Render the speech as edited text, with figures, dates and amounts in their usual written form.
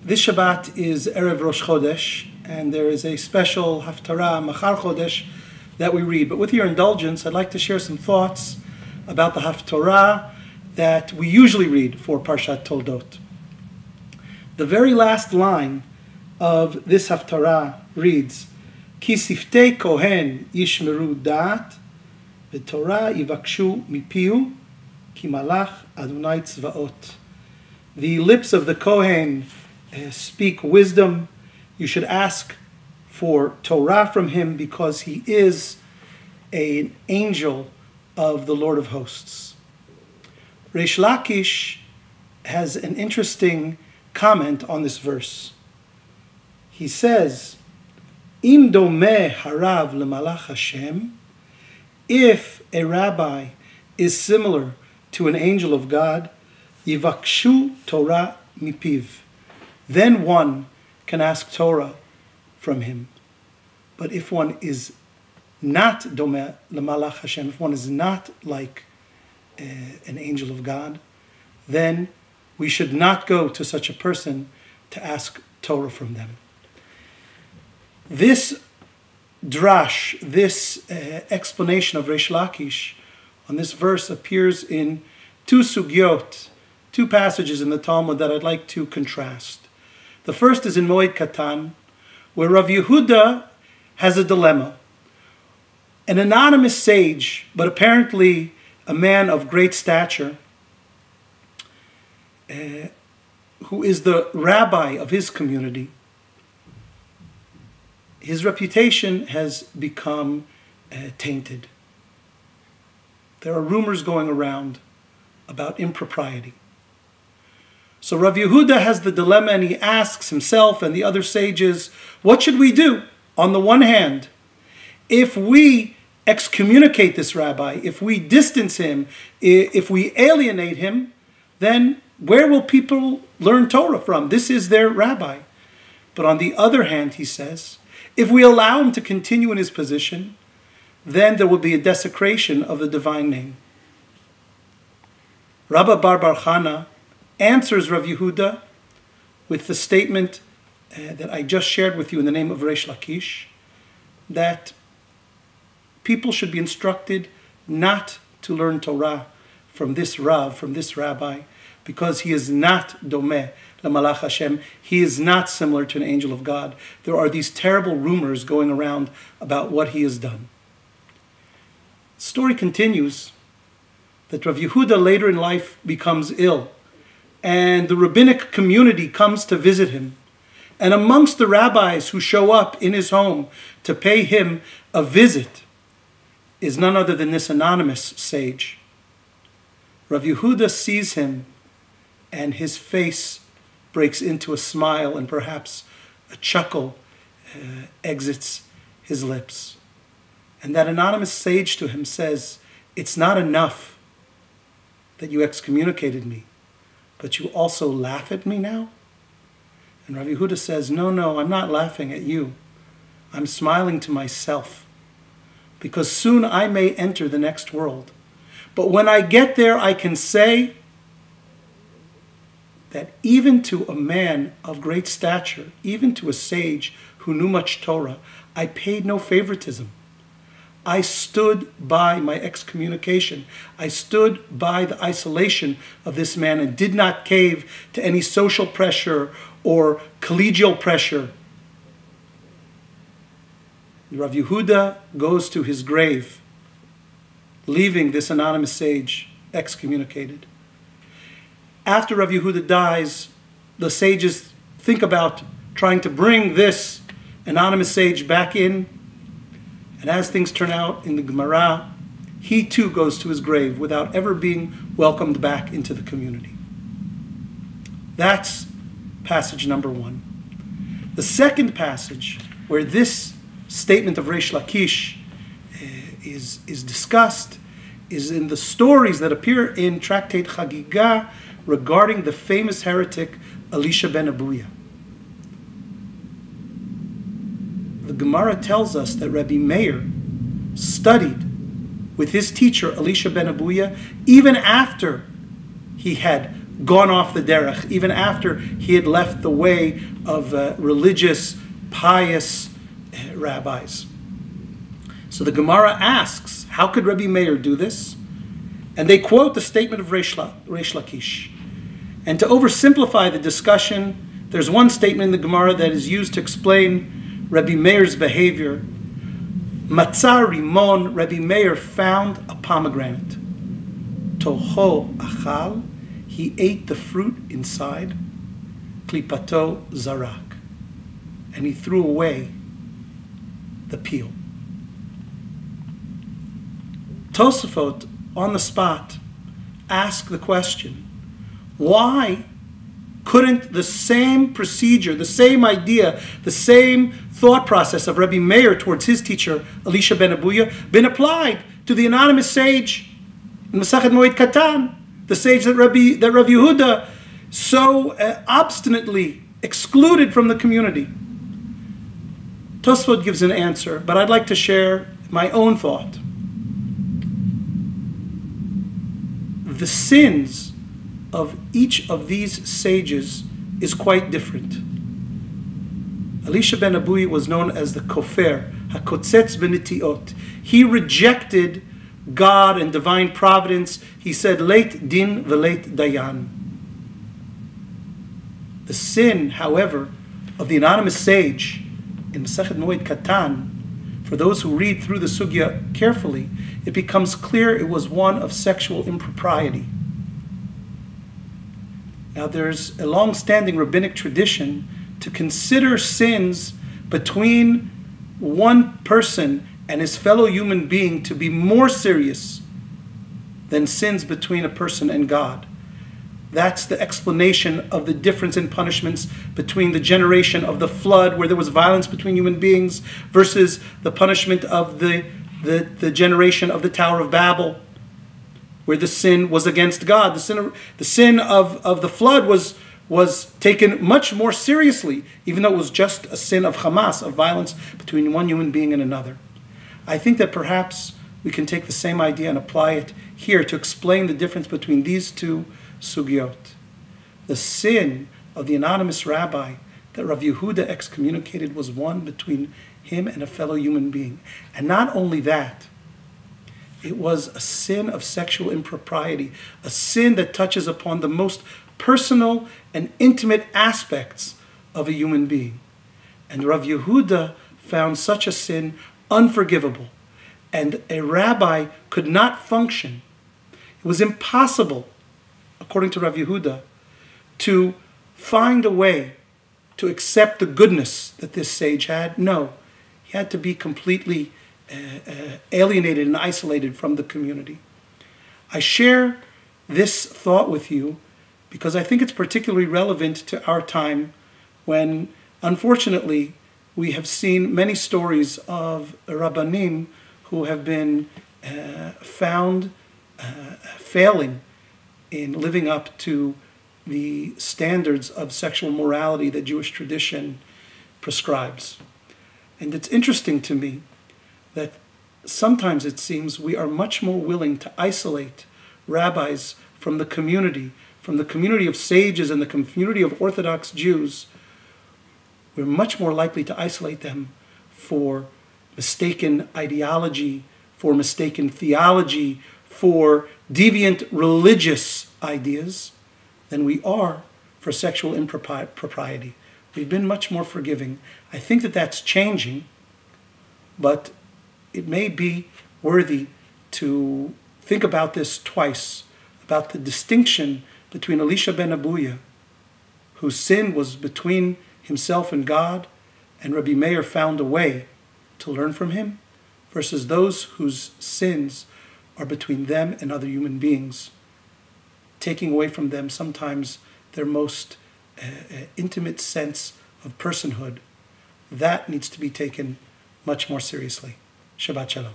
This Shabbat is Erev Rosh Chodesh, and there is a special Haftarah, Machar Chodesh, that we read. But with your indulgence, I'd like to share some thoughts about the Haftarah that we usually read for Parshat Toldot. The very last line of this Haftarah reads, Ki siftei kohen yishmeru da'at, v'torah yivakshu mipiu, ki malach Adonai tzvaot. The lips of the Kohen speak wisdom. You should ask for Torah from him because he is an angel of the Lord of hosts. Reish Lakish has an interesting comment on this verse. He says, Im domeh harav lemalach Hashem, if a rabbi is similar to an angel of God, yivakshu Torah mipiv, then one can ask Torah from him. But if one is not domeh lemalach Hashem, if one is not like an angel of God, then we should not go to such a person to ask Torah from them. This drash, this explanation of Reish Lakish on this verse appears in two sugyot, two passages in the Talmud that I'd like to contrast. The first is in Moed Katan, where Rav Yehuda has a dilemma. An anonymous sage, but apparently a man of great stature, who is the rabbi of his community, his reputation has become tainted. There are rumors going around about impropriety. So Rav Yehuda has the dilemma, and he asks himself and the other sages, what should we do? On the one hand, if we excommunicate this rabbi, if we distance him, if we alienate him, then where will people learn Torah from? This is their rabbi. But on the other hand, he says, if we allow him to continue in his position, then there will be a desecration of the divine name. Rabbi Bar Bar Chana answers Rav Yehuda with the statement that I just shared with you in the name of Reish Lakish, that people should be instructed not to learn Torah from this Rav, from this rabbi, because he is not domeh lemalach Hashem. He is not similar to an angel of God. There are these terrible rumors going around about what he has done. The story continues that Rav Yehuda later in life becomes ill, and the rabbinic community comes to visit him. And amongst the rabbis who show up in his home to pay him a visit is none other than this anonymous sage. Rav Yehuda sees him, and his face breaks into a smile, and perhaps a chuckle exits his lips. And that anonymous sage to him says, it's not enough that you excommunicated me, but you also laugh at me now? And Rav Yehuda says, no, I'm not laughing at you. I'm smiling to myself, because soon I may enter the next world. But when I get there, I can say that even to a man of great stature, even to a sage who knew much Torah, I paid no favoritism. I stood by my excommunication. I stood by the isolation of this man and did not cave to any social pressure or collegial pressure. Rav Yehuda goes to his grave, leaving this anonymous sage excommunicated. After Rav Yehuda dies, the sages think about trying to bring this anonymous sage back in. And as things turn out in the Gemara, he too goes to his grave without ever being welcomed back into the community. That's passage number one. The second passage, where this statement of Reish Lakish is discussed, is in the stories that appear in Tractate Chagiga regarding the famous heretic Elisha ben Abuya. The Gemara tells us that Rabbi Meir studied with his teacher Elisha ben Abuya even after he had gone off the derech, even after he had left the way of religious, pious rabbis. So the Gemara asks, how could Rabbi Meir do this? And they quote the statement of Reish Lakish. And to oversimplify the discussion, there's one statement in the Gemara that is used to explain Rabbi Meir's behavior. Matzah rimon, Rabbi Meir found a pomegranate. Toho achal, he ate the fruit inside. Klipato zarak, and he threw away the peel. Tosafot, on the spot, asked the question, why couldn't the same procedure, the same idea, the same thought process of Rabbi Meir towards his teacher, Elisha ben Abuya, been applied to the anonymous sage in Masachet Moed Katan, the sage that Rabbi Yehuda so obstinately excluded from the community? Tosfot gives an answer, but I'd like to share my own thought. The sins of each of these sages is quite different. Elisha ben Abuya was known as the Kofer, HaKotzetz B'nitiot. He rejected God and divine providence. He said, Leit din v'leit dayan. The sin, however, of the anonymous sage in Masechet Moed Katan, for those who read through the sugya carefully, it becomes clear it was one of sexual impropriety. Now there's a long-standing rabbinic tradition to consider sins between one person and his fellow human being to be more serious than sins between a person and God. That's the explanation of the difference in punishments between the generation of the flood, where there was violence between human beings, versus the punishment of the generation of the Tower of Babel, where the sin was against God. The sin of the flood was taken much more seriously, even though it was just a sin of Hamas, of violence between one human being and another. I think that perhaps we can take the same idea and apply it here to explain the difference between these two sugyot. The sin of the anonymous rabbi that Rav Yehuda excommunicated was one between him and a fellow human being. And not only that, it was a sin of sexual impropriety, a sin that touches upon the most personal and intimate aspects of a human being. And Rav Yehuda found such a sin unforgivable. And a rabbi could not function. It was impossible, according to Rav Yehuda, to find a way to accept the goodness that this sage had. No, he had to be completely alienated and isolated from the community. I share this thought with you because I think it's particularly relevant to our time when, unfortunately, we have seen many stories of Rabbanim who have been found failing in living up to the standards of sexual morality that Jewish tradition prescribes. And it's interesting to me that sometimes it seems we are much more willing to isolate rabbis from the community of sages and the community of Orthodox Jews. We're much more likely to isolate them for mistaken ideology, for mistaken theology, for deviant religious ideas than we are for sexual impropriety. We've been much more forgiving. I think that that's changing, but it may be worthy to think about this twice, about the distinction between Elisha ben Abuya, whose sin was between himself and God, and Rabbi Meir found a way to learn from him, versus those whose sins are between them and other human beings, taking away from them sometimes their most intimate sense of personhood. That needs to be taken much more seriously. Shabbat Shalom.